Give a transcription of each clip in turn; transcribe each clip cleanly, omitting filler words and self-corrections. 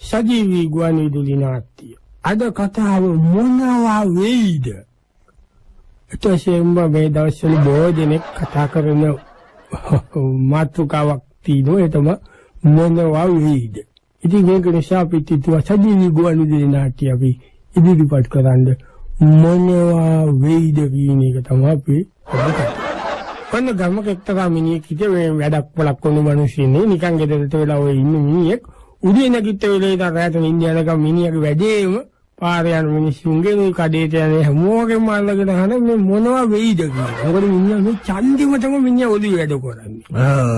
සජීවී ගුවන් විදුලි නාට්‍ය. අද කතාව මොනවා වෙයිද? එතකොටම මේ දවස්වල බොහෝ දෙනෙක් කතා කරන මාතෘකාවක් තියෙනවා. ඒ තමයි මොනවා වෙයිද? ඉතින් මේක නිසා අපි හිතුවා සජීවී ගුවන් විදුලි නාට්‍ය අපි ඉදිරිපත් කරන්න මොනවා වෙයිද කියන එක තමයි අපි කරන්නේ. කොන්න ගමක එක්තරා මිනිහෙක් හිටියේ වැඩක් වලක් කරන මිනිස්සුනේ නිකන් ගෙදරට වෙලා ඔය ඉන්න මිනිහෙක් උදේ නැගිට වෙලේ ඉඳන් රැට නිින්ද යනකම් මිනිහගේ වැඩේම පාර යන මිනිස්සුන්ගේ මේ කඩේට යන හැමෝගෙම අල්ලගෙන හන මේ මොනවා වෙයිද කියලා. මොකද මිනිහා මේ ඡන්දිමතම මිනිහා ඔලිය වැඩ කරන්නේ.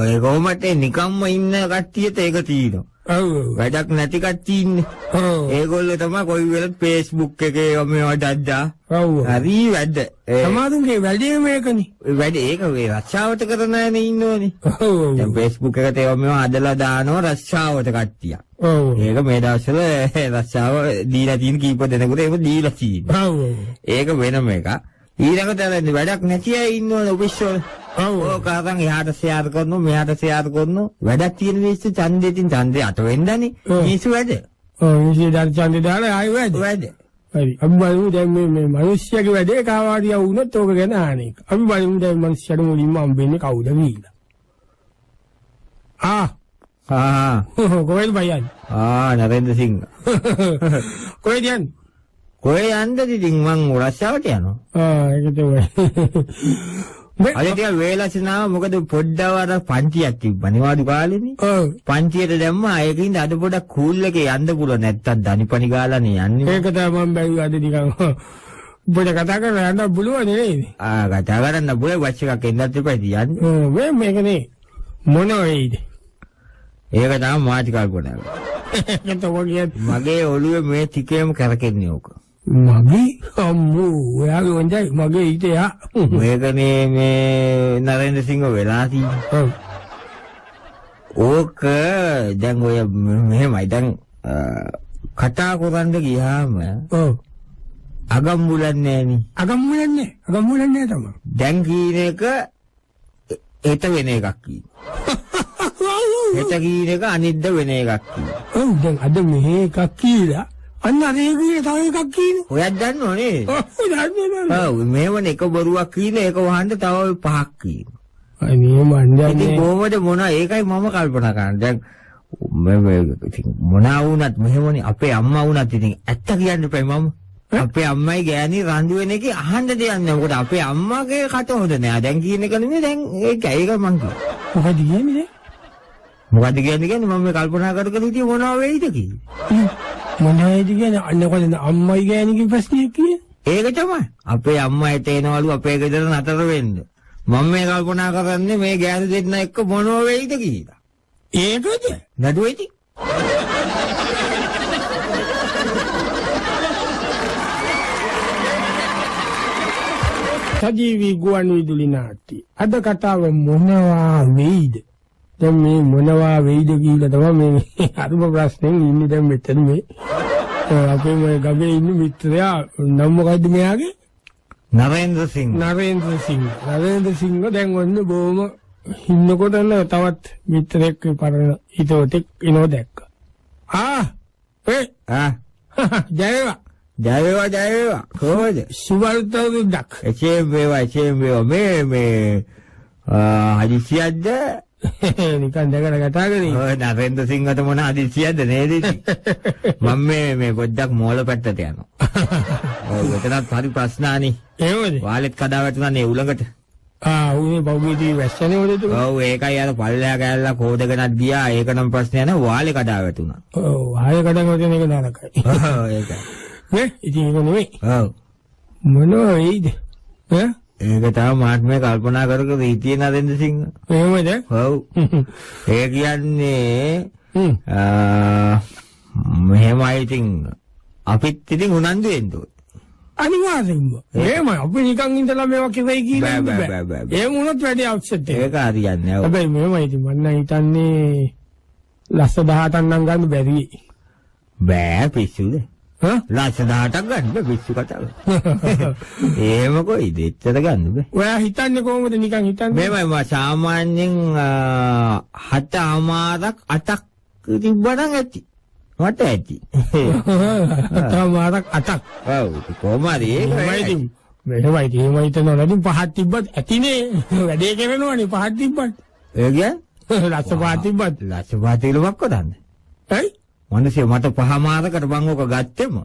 ඒ කොහොමද නිකම්ම ඉන්න කට්ටියට ඒක තියෙනවා. ඔව්. වැඩක් නැති කට්ටිය ඉන්නේ. ඒගොල්ලෝ තමයි කොයි වෙලත් Facebook එකේ මේවා දද්දා. ඔව්. හරි වැඩ. සමාදුන්ගේ වැඩේ මේකනේ. වැඩ ඒක ඒ රස්සාවට කරන අයනේ ඉන්නෝනේ. ඔව්. දැන් Facebook එකට ඒවා මේවා අදලා දානවා රස්සාවට කට්ටිය. ඔව්. ඒක මේ දවස්වල රස්සාව දීලා තියෙන කීප දෙනෙකුට ඒක දීලා තියෙනවා. ඔව්. ඒක වෙනම එකක්. ඊළඟට දැන් වැඩක් නැති අය ඉන්නවනේ ඔෆිස් වල. ඔව් කාරන් එහාට ෂෙයාර් කරනවා මෙහාට ෂෙයාර් කරනවා වැඩක් තියෙන මිනිස්සු ඡන්දෙකින් ඡන්දේ අත වෙන්නනේ මිනිස්සු වැඩ. ඔව් මිනිස්සු දැන් ඡන්දේ දාලා ආයෙ වැඩ. හරි අපි බලමු දැන් මේ මිනිස්සුගේ වැඩේ කාවාරිය වුණොත් ඕක ගැන අහන්නේ. අපි බලමු දැන් මිනිස්සුන්ට මුලින්ම හම්බෙන්නේ කවුද කියලා. කොහෙද බයන්? නරේන්ද්‍ර සිංහ. කොහෙද යන්නේ? කොහෙ යන්නද ඉතින් මං රස්සාවට යනවා. ඒක තමයි. අද ටික වේලසිනාව මොකද පොඩ්ඩව අර පන්තියක් තිබ්බනේ වාඩි කාලේනේ. ඔව්. පන්තියට දැම්මා ඒකින්ද අද පොඩක් කූල් එකේ යන්න පුළුවන් නැත්තම් දනිපනි ගාලානේ යන්නේ. ඒක තමයි මම බැලුවා අද නිකන් පොඩ කතා කරලා යන්න පුළුවන් නේද? කතා කරන්න බුලේ වච් එකක් එන්නත් එපා ඉතින්. මේකනේ මොන වෙයිද? ඒක තමයි මාටි කල්පනා කරන්නේ. මගේ ඔළුවේ මේ ටිකේම කරකෙන්නේ ඕක. මගේ අම්මෝ ඔයාගේ වන්දයි මගේ හිතේ යා මේකනේ මේ නරේන්ද්‍ර සිංහ වෙලා තියෙන්නේ. ඕක දැන් ඔය මෙහෙමයි දැන් කතා කරන්න ගියාම අගම්මුලන්නේ නෑනේ. අගම්මුලන්නේ තමයි. දැන් කීන එක හෙට වෙන එකක් කියනවා. හෙට කීන එක අනිද්ද වෙන එකක් කියනවා. ඔව් දැන් අද මෙහෙ එකක් කියලා අන්න අර ඒකේ තව එකක් කියනවා. ඔයත් දන්නව නේද? ඔව් දන්නවා. ඔව් මේවනේ එක බොරුවක් කියන එක වහන්න තව පහක් කියනවා. අනේ මන්නේ. ඉතින් කොහොමද මොනවා ඒකයි මම කල්පනා කරන්නේ. දැන් මේ මොනවා වුණත් මෙහෙමනේ අපේ අම්මා වුණත් ඉතින් ඇත්ත කියන්න එපා මම. අපේ අම්මයි ගෑණි රණ්ඩු වෙන එකේ අහන්න දෙයක් නෑ. මොකද අපේ අම්මාගේ කට හොඳ නෑ. දැන් කියන එක නෙමෙයි දැන් ඒක මං කිව්වා. මොකද කියන්නේ? මොකද කියන්නේ මම මේ කල්පනා කර කර හිටියේ මොනවා වෙයිද කියන්නේ. මොනවද කියන්නේ අන්නකොද අම්මයි ගෑණිගේ ප්‍රශ්නයක් කියන්නේ? ඒක තමයි. අපේ අම්මා හිට එනවලු අපේ ගෙදර නතර වෙන්න. මම මේ කල්පනා කරන්නේ මේ ගෑනු දෙන්න එක්ක මොනවා වෙයිද කියලා. ඒකද? නඩුවේටි. සජීවී ගුවන් විදුලි නාට්‍ය. අද කතාව මොනවා වෙයිද? දැන් මේ මොනවා වෙයිද කියලා තමයි මේ අරුම ප්‍රශ්නෙන් ඉන්නේ දැන් මෙතන මේ අපේ මේ ගමේ ඉන්න මිත්‍රයා නම් මොකද්ද මෙයාගේ? නරේන්ද්‍ර සිංහ. නරේන්ද්‍ර සිංහ දැන් ඔන්න බොහොම ඉන්නකොට තවත් මිත්‍රෙක් පරණ හිතවතෙක් එනවා දැක්කා. ජයවා කොහොමද? සුවල්තරුද්දක්. එචේ වේවා මේ හදිසියක්ද? නිකන් දැකලා කතා කරේ. ඔය නරේන්ද්‍ර සිංහට මොන හදිසියක්ද නේද ඉතින්? මම මේ පොඩ්ඩක් මෝල පැත්තට යනවා. ඔව් එතනත් හරි ප්‍රශ්නානේ. එහෙමද? වාලෙත් කඩා වැටුණානේ උලඟට. උනේ බෞද්ධී වැස්සනේ උඩට. ඔව් ඒකයි අර පල්ලෙහා ගෑල්ලා කෝදගෙනත් ගියා. ඒක නම් ප්‍රශ්නය නෑ වාලේ කඩා වැටුණා. ඔව් ආයෙ කඩා වැටෙන එක නරකයි. ඔව් ඒකයි. නේ ඉතින් ඒක නෙවෙයි. ඔව් මොනවා වෙයිද? ඒක තමයි මාත් මේ කල්පනා කර කර හිටියේ නරේන්ද්‍ර සිංහ. එහෙමද? ඔව්. ඒ කියන්නේ මෙහෙමයි ඉතින් අපිත් ඉතින් උනන්දු වෙන්න ඕනේ. අනිවාර්යෙන්ම. එහෙම අපි නිකන් ඉඳලා මේවා කිව්වයි කියලා බෑ. එහෙම වුණොත් වැඩි අවශ්‍යත් ඒක හරියන්නේ. ඔව්. හැබැයි මෙහෙමයි ඉතින් මම හිතන්නේ ලස්ස 18ක් නම් ගන්න බැරි. බෑ පිස්සුද? ලස්ස 18ක් ගන්න පිස්සු කතාව. එහෙම කොයිද? එච්චර ගන්න බෑ. ඔයා හිතන්නේ කොහොමද නිකන් හිතන්නේ? මේවයි සාමාන්‍යයෙන් 7 අමාරක් 8ක් තිබ්බනම් ඇති. මට ඇති. අතමාරක් අතක්. ඔව් කොහමද ඒක? මෙහෙමයි එහෙම හිතනවා නේද පහක් තිබ්බත් ඇතිනේ වැඩේ කරනවනේ පහක් තිබ්බත්. ඒ කියන්නේ ලස්ස පහක් තිබ්බත්. ලස්ස පාතිලුවක් කොටන්න. ඇයි? මොනසේ මට පහමාරකට මං ඕක ගත්තෙම.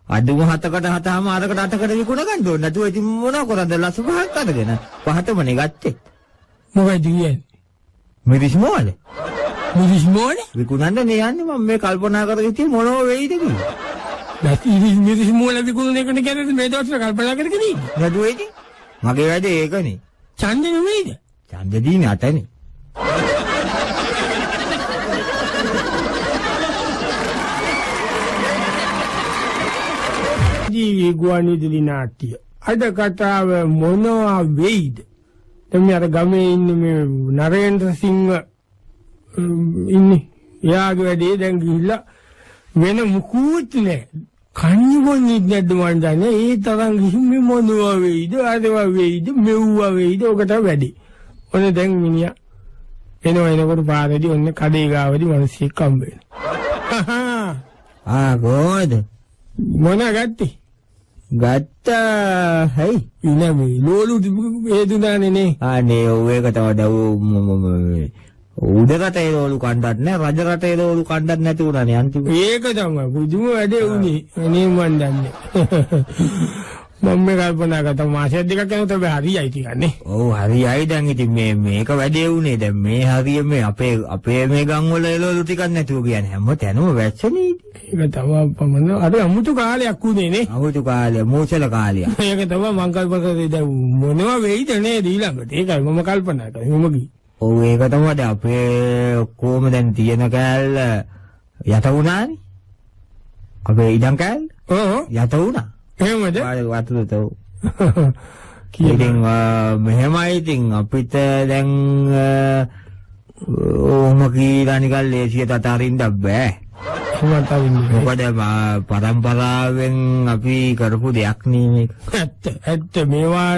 අදුම 7කට 7මාරකට 8කට විකුණ ගන්න ඕන. නැතුව ඉතින් මොනවා කරන්නද ලස්ස පහක් අරගෙන. පහටමනේ ගත්තේ. මොකද කියන්නේ? මිරිස් මොලේ. මිරිස් මොලේ? විකුණන්න නේ යන්නේ මම මේ කල්පනා කරගෙන ඉතින් මොනව වෙයිද කියලා. නැති මිරිස් මොලේ විකුණන එකට කියන්නේ මේ දවස්වල කල්පනා කරගෙන ඉන්නේ. නැතුව ඉතින් මගේ වැඩේ ඒකනේ. ඡන්දෙ නෙමෙයිද? ඡන්දෙ දීන්නේ අතනේ. ජීවි ගුවන්විදුලි නාට්‍ය. අද කතාව මොනවා වෙයිද? එතෙම අර ගමේ ඉන්නේ මේ නරේන්ද්‍ර සිංහ ඉන්නේ. එයාගේ වැඩේ දැන් ගිහිල්ලා වෙන මුකුත් නෑ. කන්නේ මොන්නේ නැද්ද මන් දන්නේ. ඒ තරම් ගිහින් මේ මොනවා වෙයිද? අදවා වෙයිද? මෙව්වා වෙයිද? ඔකට වැඩි. ඔන්න දැන් මිනිහා එනකොට පාරේදී ඔන්න කඩේ ගාවදී මිනිස්සෙක් හම්බ වෙනවා. කොහොමද? මොන ගත්තේ? ගත්තා හයි ඉන්නේ මේ ලෝලු හේතුදානේ නේ. අනේ ඔව් ඒක තමයි උඩ රටේ ලෝලු කණ්ඩක් නෑ රජ රටේ ලෝලු කණ්ඩක් නැති උනානේ අන්තිම. ඒක තමයි පුදුම වැඩේ උනේ. අනේ මන් දන්නේ. මම මේ කල්පනා කරා මාසෙ දෙකක් යනකොට අපි හරියයි ටිකන්නේ. ඔව් හරියයි දැන් ඉතින් මේක වැඩේ උනේ දැන් මේ හරිය මේ අපේ මේ ගම් වල එළවලු ටිකක් නැතුව කියන්නේ හැම තැනම වැස්සනේ. ඒක තමයි පමණ අර අමුතු කාලයක් උනේ නේ. අමුතු කාලය මෝසල කාලය. ඒක තමයි මං කල්පනා කරේ දැන් මොනවා වෙයිද නේද ඊළඟට. ඒකයි මම කල්පනා කරේ. මොම ගිහින්. ඔව් ඒක තමයි අපේ කොහොම දැන් තියෙන කෑල්ල යට වුණානේ. අපේ ඉඩම් කෑල්ල. ඔව් යට වුණා. එහෙමද? වතුරට ඉතින් මෙහෙමයි ඉතින් අපිට දැන් ඕම කීලා නිකන් ලේසියට අතාරින්න බෑ. මොකද පරම්පරාවෙන් අපි කරපු දෙයක් නේ මේක. ඇත්ත මේවා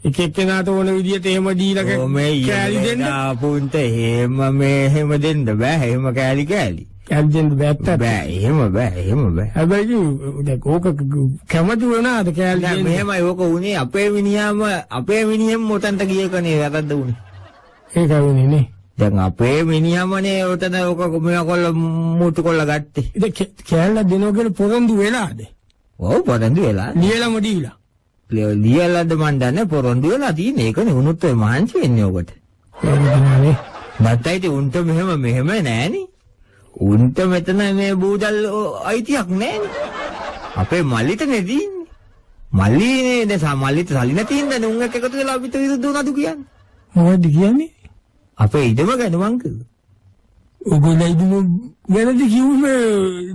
එක එක්කෙනාට ඕන විදියට එහෙම දීලා කෑලි දෙන්න. පුන්ට එහෙම දෙන්න බෑ. එහෙම කෑලි. කෑලි දෙන්න බෑ. එහෙම බෑ. හැබැයි දැන් ඕක කැමති වුණාද කෑලි දෙන්න? මෙහෙමයි ඕක උනේ අපේ මිනිහම මොතන්ට ගිය කනේ වැරද්ද උනේ. ඒක වුනේ නේ. දැන් අපේ මිනිහමනේ උතන ඕක මෙයා කොල්ල මුතු කොල්ල ගත්තේ. ඉතින් කෑල්ල දෙනවා කියලා පොරොන්දු වෙලාද? ඔව් පොරොන්දු වෙලා. ලියලම දීලා. ලියලාද මන් දන්නේ පොරොන්දු වෙලා තියෙන්නේ. ඒකනේ උනුත් ඔය මහන්සි වෙන්නේ ඔකට. එහෙමනේ. නැත්තයි උන්ට මෙහෙම නෑනේ. උන්ට මෙතන මේ බූදල් අයිතියක් නෑනේ. අපේ මල්ලිටනේ තියෙන්නේ. මල්ලිනේ දැන් මල්ලිට සල්ලි නැති හින්දානේ උන් එක්ක එකතු වෙලා අපිට විරුද්ධ වුණාද කියන්නේ. මොකද්ද කියන්නේ? අපේ ඉඩම ගැන මං කිව්වා. ඔගොල්ලෝ ඉදම ගැනද කිව්වේ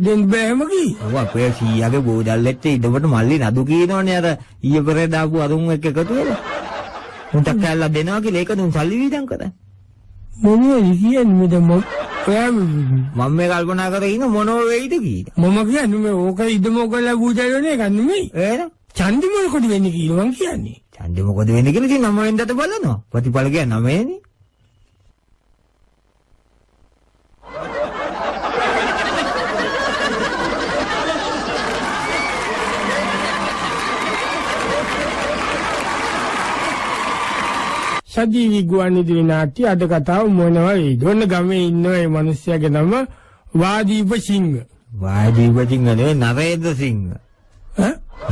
දෙන්න බෑම කී. ඔව් අපේ සීයාගේ බෝදල් එක්ක ඉදමට මල්ලි නඩු කියනවනේ අර ඊයේ පෙරේ දාපු අරුන් එක්ක එකතු වෙලා. උන්ට කැල්ලා දෙනවා කියලා ඒක දුන් සල්ලි වීදම් කරා. මොනවද කියන්නේ මම මේ කල්පනා කරගෙන ඉන්න මොනව වෙයිද කියලා. මම කියන්නේ මේ ඕක ඉදම ඔයගොල්ලෝ බෝදල් වෙන එක නෙමෙයි. එහෙනම් ඡන්දෙ මොකද වෙන්නේ කියලා මං කියන්නේ. ඡන්දෙ මොකද වෙන්නේ කියලා ඉතින් 9 වෙනිදාට බලනවා. ප්‍රතිඵල කියන්නේ 9 වෙනි. සජීවී ගුවන්විදුලි නාට්‍ය අද කතාව මොනවා වේද? ඔන්න ගමේ ඉන්න ඒ මිනිස්සයාගේ නම වාදීප සිංහ. වාදීප සිංහ නේ නරේන්ද්‍ර සිංහ.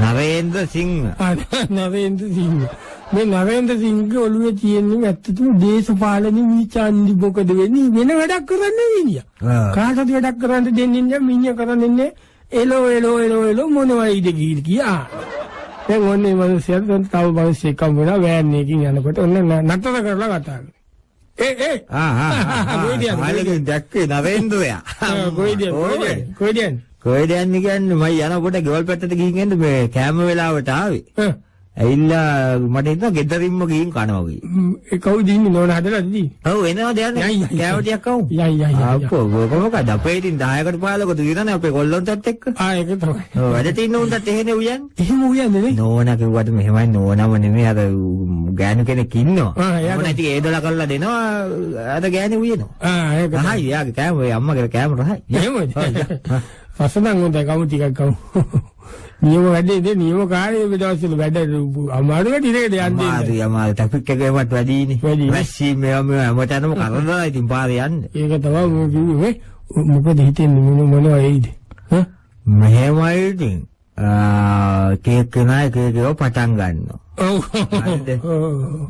නරේන්ද්‍ර සිංහ. නරේන්ද්‍ර සිංහ. මේ නරේන්ද්‍ර සිංහගේ ඔළුවේ තියෙන්නේ ඇත්තටම දේශපාලන විචාන්දි මොකද වෙන්නේ වෙන වැඩක් කරන්නේ මිනිහා. කාටද වැඩක් කරන්න දෙන්නේ නැහැ මිනිහා කරන්නේ එලෝ මොනවයිද කියා. දැන් ඔන්නේ මිනිස්සුන්ට තව මිනිස්සෙක් හම්බ වෙනවා වෑන් එකකින් යනකොට ඔන්න නතර කරලා කතා කරනවා. කොයිද දැක්කේ නරේන්ද්‍රයා. කොයිද කියන්නේ මම යනකොට ගෙවල් පැත්තට ගිහින් එන්න මේ කෑම වෙලාවට ආවේ. ඇවිල්ලා මට හිතුණා ගෙදරින්ම ගිහින් කනවා වගේ. ඒ කවුද ඉන්නේ නෝන හදලාද දී? ඔව් එනවා දැන් කෑම ටිකක් කවු. යයි. අපෝ කොහොමද අපේ ඉතින් 10කට 15කට දිනනේ අපේ කොල්ලොන්ටත් එක්ක. ඒක තමයි. ඔව් වැඩ තින්න උන්ටත් එහෙනේ උයන්නේ. එහෙම උයන්නේ නේ. නෝනා කිව්වට මෙහෙමයි නෝනම නෙමෙයි අර ගෑනු කෙනෙක් ඉන්නවා. මොන ඉතින් ඒ දොල කරලා දෙනවා අර ගෑණි උයනවා. ඒක. රහයි යාගේ කෑම ඔය අම්මගේ කෑම රහයි. එහෙමද? රසනම් හොඳයි කවු ටිකක් කවු. නියම වැඩේ ඉතින් නියම කාර්යයේ දවස්වල වැඩ අමාරු වැඩි නේද යන්නේ. අමාරු ටොපික් එකේවත් වැඩිනේ. රැස්සී මේව හැමතැනම කරනවා ඉතින් පාරේ යන්නේ. ඒක තමයි මම කිව්වේ. මොකද හිතෙන්නේ මොනවා වෙයිද? මෙහෙමයි ඉතින් කේක් නෑ කේකව පටන් ගන්නවා. ඔව්.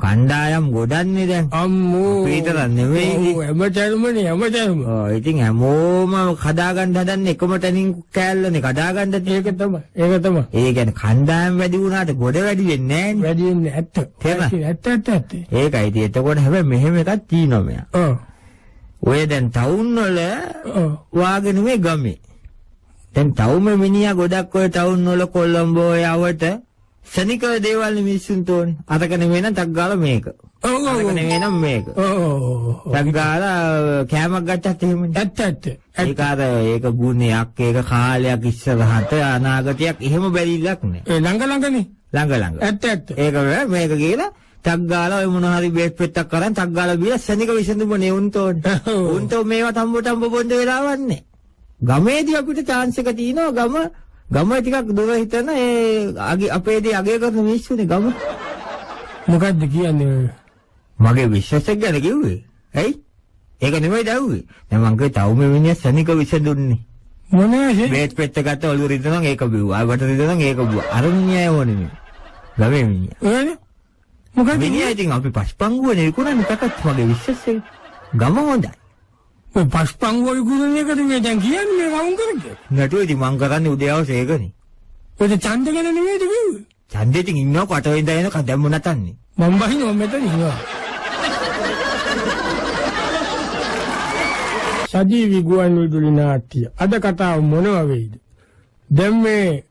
කණ්ඩායම් ගොඩන්නේ දැන්. අම්මෝ. පීතර නෙවෙයි. හැමතැනම. ඔව් ඉතින් හැමෝම හදාගන්න හදන්නේ එකම තැනින් කෑල්ලනේ හදාගන්න. ඒක තමයි. ඒ කියන්නේ කණ්ඩායම් වැඩි වුණාට ගොඩ වැඩි වෙන්නේ නෑනේ. වැඩි වෙන්නේ ඇත්ත. ඇත්ත. ඒකයි ඉතින් එතකොට හැබැයි මෙහෙම එකක් තියෙනවා මෙයා. ඔව්. ඔය දැන් ටවුන් වල වාගේ නෙමෙයි ගමේ. දැන් ටවුම මිනිහා ගොඩක් ඔය ටවුන් වල කොළඹ යවට සනිකව දේවල් මිනිස්සුන්ට ඕනේ. අතක නෙමෙයි නම් ටක් ගාලා මේක. ඔව්. අතක නෙමෙයි නම් මේක. ඔව්. ටක් ගාලා කෑමක් ගත්තත් එහෙමනේ. ඇත්ත. ඒක අර ඒක ගුණයක් ඒක කාලයක් ඉස්සරහට අනාගතයක් එහෙම බැරිලක් නෑ. ළඟනේ. ළඟ. ඇත්ත. ඒක මේක කියලා ටක් ගාලා ඔය මොන හරි බේත් පෙත්තක් කරන් ටක් ගාලා බීලා සනික විසඳුමනේ උන්ට ඕනේ. උන්ට මේවා තම්බ බොන්න වෙලාවක් නෑ. ගමේදී අපිට chance එක තියෙනවා ගම ටිකක් දුර හිටන ඒ අපේදී අගය කරන මිනිස්සුනේ ගම. මොකද්ද කියන්නේ? මගේ විශ්වාසයක් ගැන කිව්වේ. ඇයි? ඒක නෙමෙයි දැව්වේ. දැන් මං කිව්වේ තව මේ මිනිහ සනික විසඳුන්නේ. මොනවාද? බේත් පෙත්ත ගත්ත ඔළුව රිදෙනවා ඒක බිව්වා. ආවට රිදෙනවා ඒක බිව්වා. අර මිනිහා ඕනේ නේ. ගමේ මිනිහා. මොකද මිනිහා ඉතින් අපි පස්පංගුවනේ විකුණන්නේ පැකට් මගේ විශ්වාසයෙන්. ගම හොඳයි. ඔය පස්පංගුව විකුණන එකද මේ දැන් කියන්නේ වුන් කරන්නේ? නැටුව ඉතින් මං කරන්නේ උදේ හවස ඒකනේ. ඔය ඡන්ද ගැන නෙමෙයිද කිව්වේ? ඡන්දෙ ඉතින් ඉන්නව කටවෙන්ද එනක දැම්ම නැතන්නේ. මම බහිනවා මෙතන ඉන්නවා. සජීවී ගුවන් විදුලි නාට්‍ය. අද කතාව මොනවා වෙයිද? දැන් මේ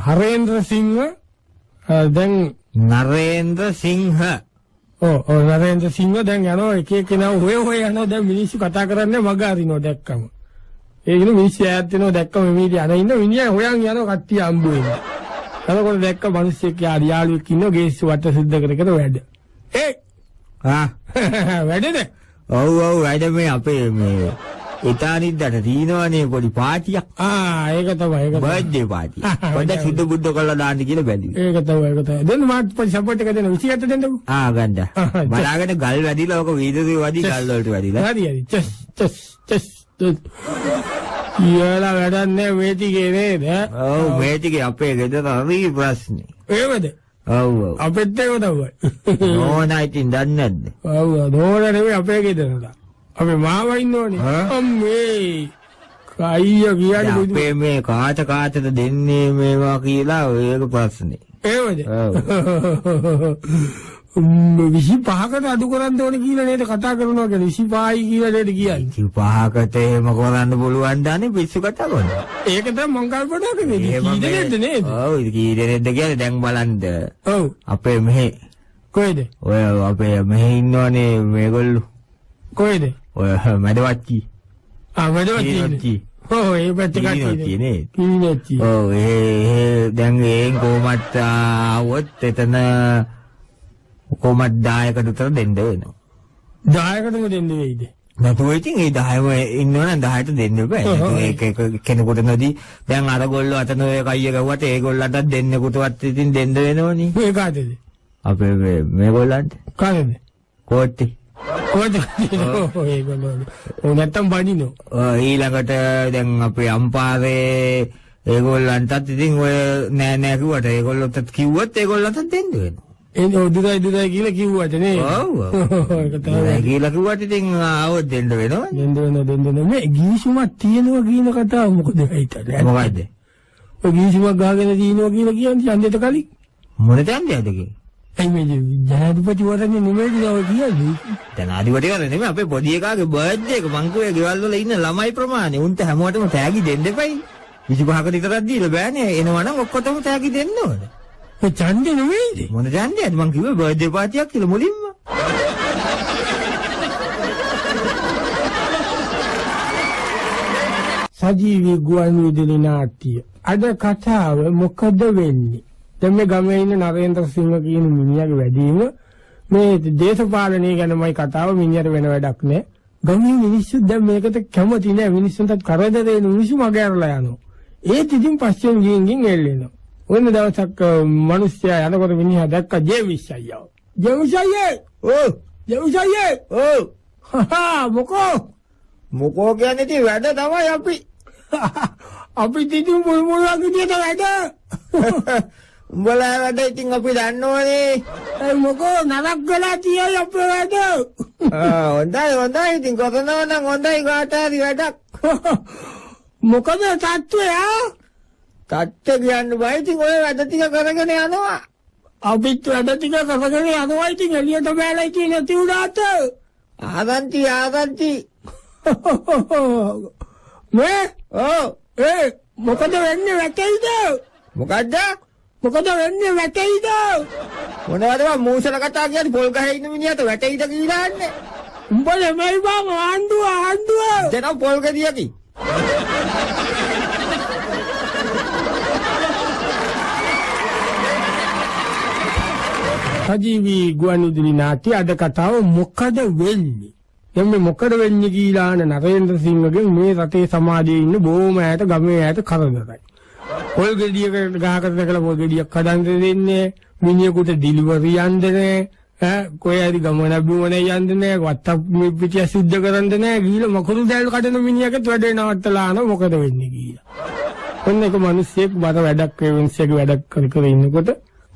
හරේන්ද්‍ර සිංහ දැන් නරේන්ද්‍ර සිංහ නරේන්ද්‍ර සිංහ දැන් යනවා එක කෙනා හොය යනවා දැන් මිනිස්සු කතා කරන්නේ මග අරිනවා දැක්කම. ඒ කියන්නේ මිනිස්සු ඈත් වෙනවා දැක්කම මේ අර ඉන්න මිනිහා හොයන් යනවා කට්ටිය හම්බ වෙනවා. එතකොට දැක්ක මිනිස්සෙක් යාළුවෙක් ඉන්නවා ගේස් වට සිද්ධ කරගෙන වැඩ. වැඩද? ඔව් වැඩ මේ අපේ මේ ඉතාලිද්දට තියෙනවනේ පොඩි පාටියක්. ඒක තමයි. Birthday party. පොඩ්ඩක් සුදු බුද්ධ කරලා දාන්න කියලා බැලුවේ. ඒක තමයි. දෙන්න මාත් පොඩි සපෝට් එක දෙන්න 27 දෙන්නකෝ. ගන්න. බලාගෙන ගල් වැඩිලා ඔක වීදුරුවේ වැඩි ගල් වලට වැඩිලා. හරි. චස්. ඊයලා වැඩන්නේ මේ ටිකේ නේද? ඔව් මේ ටිකේ අපේ ගෙදර හරි ප්‍රශ්නේ. ඒවද? ඔව්. අපෙත් ඒක තමයි. නෝනා ඉතින් දන්නේ නැද්ද? ඔව් නෝනා නෙවෙයි අපේ ගෙදරට. අපේ මාව ඉන්නෝනේ. අම්මේ. කයිය කියන්නේ අපේ මේ කාටද දෙන්නේ මේවා කියලා ඒක ප්‍රශ්නේ. ඒවද? 25කට අඩු කරන්න ඕනේ කියලා නේද කතා කරනවා කියන්නේ 25යි කියලා නේද කියන්නේ 25කට එහෙම කරන්න පුළුවන් දානේ පිස්සු කතා කරනවා ඒක තමයි මං කල්පනා කරන්නේ කී දෙනෙක්ද නේද ඔව් කී දෙනෙක්ද කියලා දැන් බලන්න ඔව් අපේ මෙහෙ කොහෙද ඔය අපේ මෙහෙ ඉන්නවනේ මේගොල්ලෝ කොහෙද ඔය මැදවච්චි මැදවච්චි ඔව් ඒ පැත්තට කට්ටියනේ කීනච්චි ඔව් ඒ දැන් ඒන් කොහමත් આવොත් එතන කොහමද 10කට උතර දෙන්න වෙනවා 10කටම දෙන්න වෙයිද නැතුව ඉතින් ඒ 10ම ඉන්නවනම් 10ට දෙන්න බෑ ඒක කෙනෙකුට නැදී දැන් අරගොල්ලෝ අතන ඔය කයිය ගවුවට ඒගොල්ලන්ටත් දෙන්නෙකුටවත් ඉතින් දෙන්න වෙනවනේ මේ කාටද අපේ මේගොල්ලන්ට කාටද කෝට්ටි ඒගොල්ලෝ නැත්තම් බනිනෝ ඊළඟට දැන් අපේ අම්පාරේ ඒගොල්ලන්ටත් ඉතින් ඔය නෑ කිව්වට ඒගොල්ලොත් කිව්වොත් ඒගොල්ලන්ටත් දෙන්න වෙනවා දුරයි කියලා කිව්වට නේ. ඔව්. ඒක තමයි. කියලා කිව්වට ඉතින් ආවොත් දෙන්න වෙනවා. දෙන්න. මේ ගීසුමක් තියෙනවා කියන කතාව මොකද හිතන්නේ? මොකද්ද? ඔය ගීසුමක් ගහගෙන තියෙනවා කියලා කියන්නේ ඡන්දෙට කලින්. මොන ඡන්දයක්ද කියන්නේ? එයි මේ ජනාධිපති වරනේ නෙමෙයි ඔය කියන්නේ. ජනාධිපති වරනේ නෙමෙයි අපේ පොඩි එකාගේ බර්ත්ඩේ එක මං කිව්වේ ගෙවල් වල ඉන්න ළමයි ප්‍රමාණය. උන්ට හැමෝටම තෑගි දෙන්න එපයි. 25කට විතරක් දීලා බෑනේ. එනවනම් ඔක්කොටම තෑගි දෙන්න ඕනේ. ඒ ඡන්දේ නෙවෙයිද? මොන ඡන්දයක්ද මං කිව්වේ බර්ත්ඩේ පාටියක් කියලා මුලින්ම. සජීවී ගුවන් විදුලි නාට්‍ය. අද කතාව මොකද වෙන්නේ? දැන් මේ ගමේ ඉන්න නරේන්ද්‍ර සිංහ කියන මිනිහාගේ වැඩිම මේ දේශපාලනය ගැනමයි කතාව. මිනිහට වෙන වැඩක් නැහැ. ගමේ මිනිස්සු දැන් මේකට කැමති නැහැ. මිනිස්සුන්ට කරදර දෙන මිනිස්සු මගහැරලා යනවා. ඒත් ඉතින් පස්සෙන් ගින් එල්ලෙනවා. ඔන්න දවසක් මිනිස්සයා යනකොට මිනිහා දැක්ක ජේවිස් අයියා. ජේවිස් අයියේ! ඔව්. ජේවිස් අයියේ! ඔව්. හා මොකෝ කියන්නේ ඉතින් වැඩ තමයි අපි. අපි ඉතින් මොනවා විදියට වැඩ? උඹලා වැඩ ඉතින් අපි දන්නවනේ. ඒ මොකෝ නරක වෙලා තියයි අපේ වැඩ. හොඳයි ඉතින් කරනවා නම් හොඳයි කාට හරි වැඩක්. මොකද තත්ත්වය? තත්ත්වය කියන්න බෑ ඉතින් ඔය වැඩ ටික කරගෙන යනවා. අපිත් වැඩ ටික කරගෙන යනවා ඉතින් එළියට බෑලා ඉතින් නැති උනාට. ආදන්ති. මේ මොකද වෙන්නේ වැටෙයිද? මොකද්ද? මොකද වෙන්නේ වැටෙයිද? මොනවද මම මූසල කතා කියන්නේ පොල් ගහේ ඉන්න මිනිහට වැටෙයිද කියලා අහන්නේ. උඹ නෙමෙයි බං ආණ්ඩුව. දැන් පොල් ගෙඩියකි. සජීවී ගුවන් විදුලි නාට්‍ය අද කතාව මොකද වෙන්නේ? දැන් මේ මොකද වෙන්නේ කියලා නරේන්ද්‍ර සිංහගෙන් මේ රටේ සමාජයේ ඉන්න බොහොම ඈත ගමේ ඈත කරදරයි. පොල් ගෙඩියකට ගහකට දැකලා පොල් ගෙඩියක් කඩන්න දෙන්නේ, මිනිහෙකුට ඩිලිවරි යන්නේ නැහැ, කොහේ හරි ගමන බිමනේ යන්නේ නැහැ, වත්තක් පිටිය සිද්ධ කරන්න නැහැ, ගිහලා මකුරු දැල් කඩන මිනිහකට වැඩේ නවත්තලා ආන මොකද වෙන්නේ කියලා. ඔන්න එක මිනිස්සෙක් බර වැඩක් වෙනසක වැඩක් කර ඉන්නකොට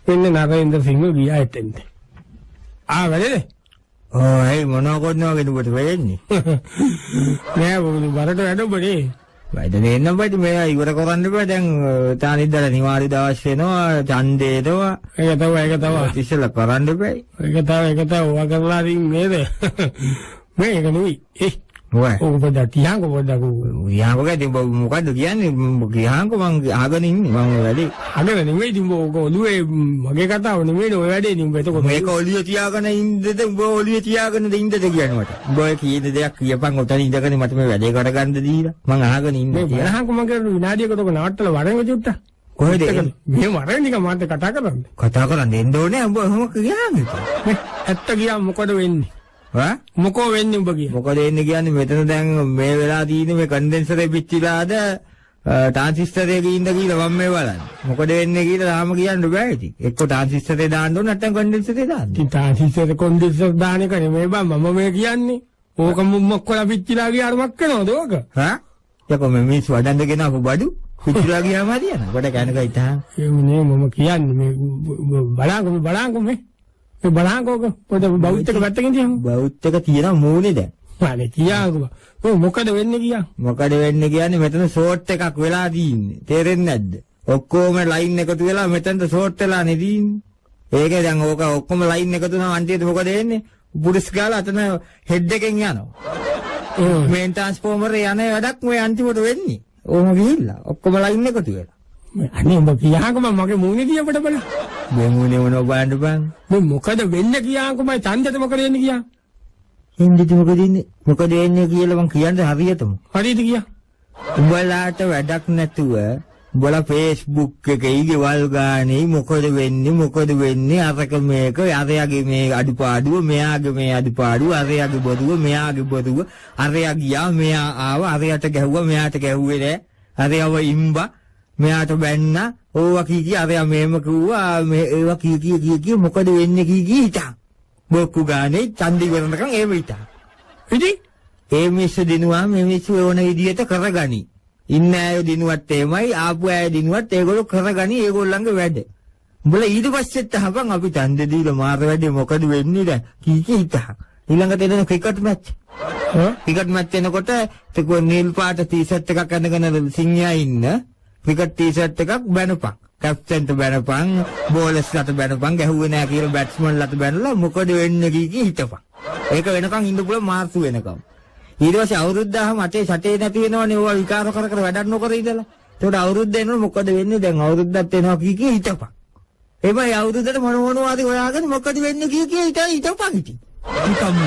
වෙන්න නරේන්ද්‍ර සිංහ ගියා එතෙන්ට. වැඩේ ඒ මොනවා කරනවද ඔබට වෙන්නේ? නෑ බබලු බරට වැඩ ඔබනේ. වැඩ දෙන්න බෑ මේ ඉවර කරන්න බෑ දැන් තානිද්දලා නිවාඩි දවස් වෙනවා ඡන්දේ දෙනවා. ඒක තමයි. ඉතින් කරන්න බෑ. ඒක තමයි ඔවා කරලා ඉතින් නේද? මේක නෙවෙයි. ඔබ දතියංග පොඩ්ඩක් යාමකදී මොකද්ද කියන්නේ? ගියාංග මං අහගෙන ඉන්නේ මම වැඩේ. අහගෙන නෙවෙයි ඉතින් ඔක ඔළුවේ මගේ කතාව නෙවෙයි ඔය වැඩේ ඉතින් ඔබ එතකොට මේක ඔළුවේ තියාගෙන ඉන්නද උඹ ඔළුවේ තියාගෙනද ඉන්නද කියන්නේ මට. උඹ ඔය කීන දෙයක් කියපන් ඔතන ඉඳගෙන මට මේ වැඩේ කරගන්න දීලා මං අහගෙන ඉන්නේ. මේ වරහන් කොමන් කරන විනාඩියකට ඔබ නවත්තලා වරෙන් චුට්ට. කොහෙද? මේ වරෙන් නිකන් මාත් කතා කරන්නේ. කතා කරන්න එන්න ඕනේ උඹ ඔහොම කියන්නේ. මේ ඇත්ත ගියා මොකද වෙන්නේ? මොකෝ වෙන්නේ උඹ කියන්නේ? මොකද එන්නේ කියන්නේ මෙතන දැන් මේ වෙලා තියෙන මේ කන්ඩෙන්සරේ පිච්චිලාද ට්‍රාන්සිස්ටරේ ගින්ද කියලා මම මේ බලන්නේ. මොකද වෙන්නේ කියලා තාම කියන්න බෑ ඉතින්. එක්ක ට්‍රාන්සිස්ටරේ දාන්න ඕන නැත්නම් කන්ඩෙන්සරේ දාන්න. ඉතින් ට්‍රාන්සිස්ටරේ කන්ඩෙන්සර් දාන එක නෙමෙයි බං මම මේ කියන්නේ. ඕක මොක්කොලා පිච්චිලා ගියාට මක් වෙනවද ඕක? යකෝ මේ මිස් වඩන්දගෙන අපු බඩු පිච්චිලා ගියාම හරියන. කොට කනකයි තාම. ඒ නේ මම කියන්නේ මේ බලංගු මේ බලංගෝක පොඩ බෞද්ධක පැත්තකින් තියමු. බෞද්ධක තියෙන මූණේ දැන්. අනේ කියාගම. මොකද වෙන්නේ කියා? මොකද වෙන්නේ කියන්නේ මෙතන ෂෝට් එකක් වෙලා තියෙන්නේ. තේරෙන්නේ නැද්ද? ඔක්කොම ලයින් එකතු වෙලා මෙතනට ෂෝට් වෙලා නෙදීන්නේ. ඒකේ දැන් ඕක ඔක්කොම ලයින් එකතු වුණාම අන්තිමට මොකද වෙන්නේ? පුඩස් ගාලා අතන හෙඩ් එකෙන් යනවා. මේන් ට්‍රාන්ස්ෆෝමර් යන වැඩක් මේ අන්තිමට වෙන්නේ. ඕම ගිහිල්ලා ඔක්කොම ලයින් එකතු වෙලා. අනේ උඹ කියාගම මගේ මූණේ දිහාට බලන්න. මේ මූණේ මොනව බලන්න බං? මේ මොකද වෙන්නේ කියාගම ඡන්දෙට මොකද වෙන්නේ කියා? හින්දිට මොකද ඉන්නේ? මොකද වෙන්නේ කියලා මං කියන්නේ හරියටම. හරියට කියා. උඹලාට වැඩක් නැතුව උඹලා Facebook එකේ ගෙවල් ගානේ මොකද වෙන්නේ අරක මේක අරයාගේ මේ අඩුපාඩුව මෙයාගේ මේ අඩුපාඩුව අරයාගේ බොදුව මෙයාගේ බොදුව අරයා ගියා මෙයා ආවා අරයට ගැහුවා මෙයාට ගැහුවේ නෑ අරයව ඉම්බා මෙයාට බැන්න ඕවා කී අරයා මේම කිව්වා මේ ඒවා කී මොකද වෙන්නේ කී හිතා බොක්කු ගානේ ඡන්දි වෙනකන් ඒව හිතා ඉතින් ඒ මිස් දිනුවා මේ මිස් ඕන විදියට කරගනි ඉන්න අය දිනුවත් එමයයි ආපු අය දිනුවත් ඒගොල්ලෝ කරගනි ඒගොල්ලන්ගේ වැඩ උඹලා ඊට පස්සෙත් අහපන් අපි ඡන්ද දීලා මාර වැඩේ මොකද වෙන්නේ දැන් කී හිතා ඊළඟට එන ක්‍රිකට් මැච් ක්‍රිකට් මැච් එනකොට ඒක නිල් පාට ටී-ෂර්ට් එකක් අඳගෙන සිංහයා ඉන්න ක්‍රිකට් ටී-ෂර්ට් එකක් බැනපන් කැප්ටන්ට බැනපන් බෝලර්ස්ලට බැනපන් ගැහුවේ නෑ කියලා බැට්ස්මන්ලට බැනලා මොකද වෙන්නේ කී හිතපන් ඒක වෙනකන් ඉන්න පුළුවන් මාර්තු වෙනකම් ඊට පස්සේ අවුරුද්දම අතේ සටේ නැති වෙනවනේ ඕවා විකාර කර වැඩක් නොකර ඉඳලා ඒකට අවුරුද්ද එනකොට මොකද වෙන්නේ දැන් අවුරුද්දත් එනවා කී හිතපන් එබැයි අවුරුද්දට මොනවාද හොයාගෙන මොකද වෙන්නේ කිය ඊට පහිටි. නිකම්ම.